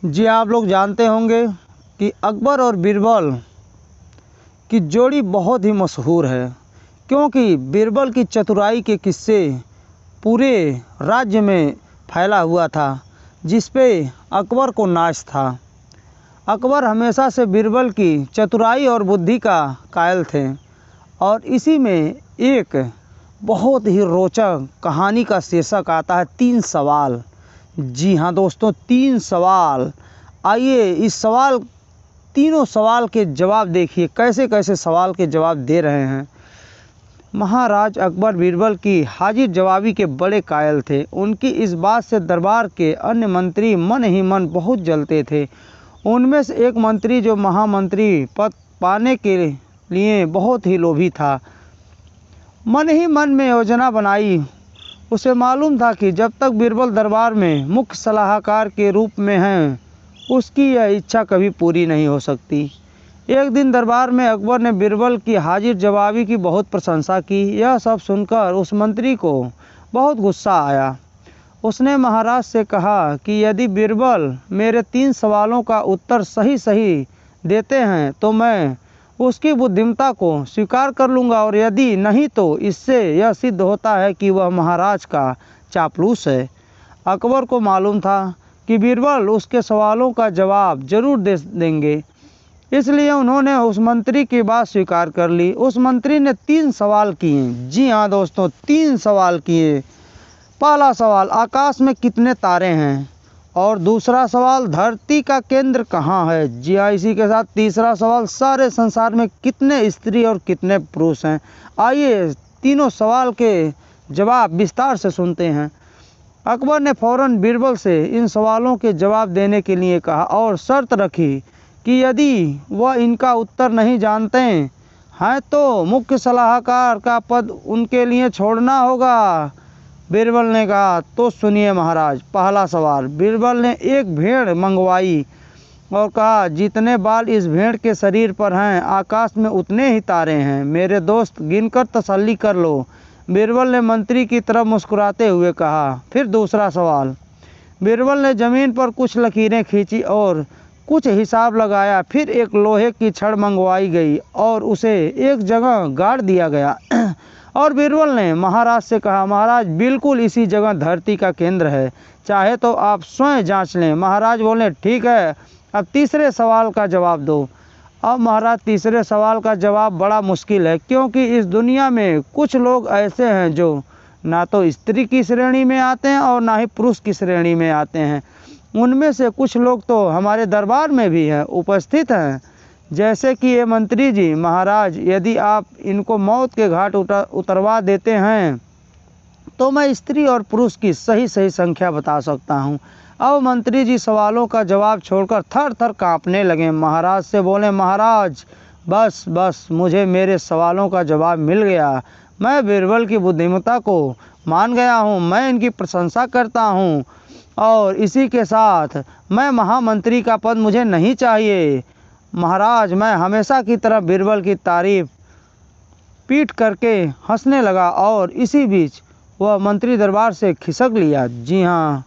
जी आप लोग जानते होंगे कि अकबर और बीरबल की जोड़ी बहुत ही मशहूर है, क्योंकि बीरबल की चतुराई के किस्से पूरे राज्य में फैला हुआ था, जिस पे अकबर को नाज था। अकबर हमेशा से बीरबल की चतुराई और बुद्धि का कायल थे और इसी में एक बहुत ही रोचक कहानी का शीर्षक आता है 3 सवाल। जी हाँ दोस्तों, 3 सवाल। आइए इस तीनों सवाल के जवाब देखिए, कैसे कैसे सवाल के जवाब दे रहे हैं। महाराज अकबर बीरबल की हाजिर जवाबी के बड़े कायल थे। उनकी इस बात से दरबार के अन्य मंत्री मन ही मन बहुत जलते थे। उनमें से एक मंत्री, जो महामंत्री पद पाने के लिए बहुत ही लोभी था, मन ही मन में योजना बनाई। उसे मालूम था कि जब तक बीरबल दरबार में मुख्य सलाहकार के रूप में हैं, उसकी यह इच्छा कभी पूरी नहीं हो सकती। एक दिन दरबार में अकबर ने बीरबल की हाजिर जवाबी की बहुत प्रशंसा की। यह सब सुनकर उस मंत्री को बहुत गुस्सा आया। उसने महाराज से कहा कि यदि बीरबल मेरे 3 सवालों का उत्तर सही सही देते हैं तो मैं उसकी बुद्धिमत्ता को स्वीकार कर लूँगा, और यदि नहीं तो इससे यह सिद्ध होता है कि वह महाराज का चापलूस है। अकबर को मालूम था कि बीरबल उसके सवालों का जवाब जरूर दे देंगे, इसलिए उन्होंने उस मंत्री की बात स्वीकार कर ली। उस मंत्री ने 3 सवाल किए। जी हाँ दोस्तों, 3 सवाल किए। पहला सवाल, आकाश में कितने तारे हैं? और दूसरा सवाल, धरती का केंद्र कहाँ है? जी हाँ, इसी के साथ तीसरा सवाल, सारे संसार में कितने स्त्री और कितने पुरुष हैं? आइए तीनों सवाल के जवाब विस्तार से सुनते हैं। अकबर ने फौरन बीरबल से इन सवालों के जवाब देने के लिए कहा और शर्त रखी कि यदि वह इनका उत्तर नहीं जानते हैं तो मुख्य सलाहकार का पद उनके लिए छोड़ना होगा। बीरबल ने कहा, तो सुनिए महाराज। पहला सवाल, बीरबल ने एक भेड़ मंगवाई और कहा, जितने बाल इस भेड़ के शरीर पर हैं, आकाश में उतने ही तारे हैं। मेरे दोस्त, गिनकर तसल्ली कर लो। बीरबल ने मंत्री की तरफ मुस्कुराते हुए कहा। फिर दूसरा सवाल, बीरबल ने ज़मीन पर कुछ लकीरें खींची और कुछ हिसाब लगाया। फिर एक लोहे की छड़ मंगवाई गई और उसे एक जगह गाड़ दिया गया और बीरबल ने महाराज से कहा, महाराज बिल्कुल इसी जगह धरती का केंद्र है, चाहे तो आप स्वयं जांच लें। महाराज बोले, ठीक है, अब तीसरे सवाल का जवाब दो। अब महाराज तीसरे सवाल का जवाब बड़ा मुश्किल है, क्योंकि इस दुनिया में कुछ लोग ऐसे हैं जो ना तो स्त्री की श्रेणी में आते हैं और ना ही पुरुष की श्रेणी में आते हैं। उनमें से कुछ लोग तो हमारे दरबार में भी हैं, उपस्थित हैं, जैसे कि ये मंत्री जी। महाराज, यदि आप इनको मौत के घाट उतरवा देते हैं तो मैं स्त्री और पुरुष की सही सही संख्या बता सकता हूँ। अब मंत्री जी सवालों का जवाब छोड़कर थर थर काँपने लगे। महाराज से बोले, महाराज बस बस, मुझे मेरे सवालों का जवाब मिल गया। मैं बीरबल की बुद्धिमत्ता को मान गया हूँ, मैं इनकी प्रशंसा करता हूँ और इसी के साथ मैं महामंत्री का पद मुझे नहीं चाहिए। महाराज, मैं हमेशा की तरह बीरबल की तारीफ पीट करके हंसने लगा और इसी बीच वह मंत्री दरबार से खिसक लिया। जी हाँ।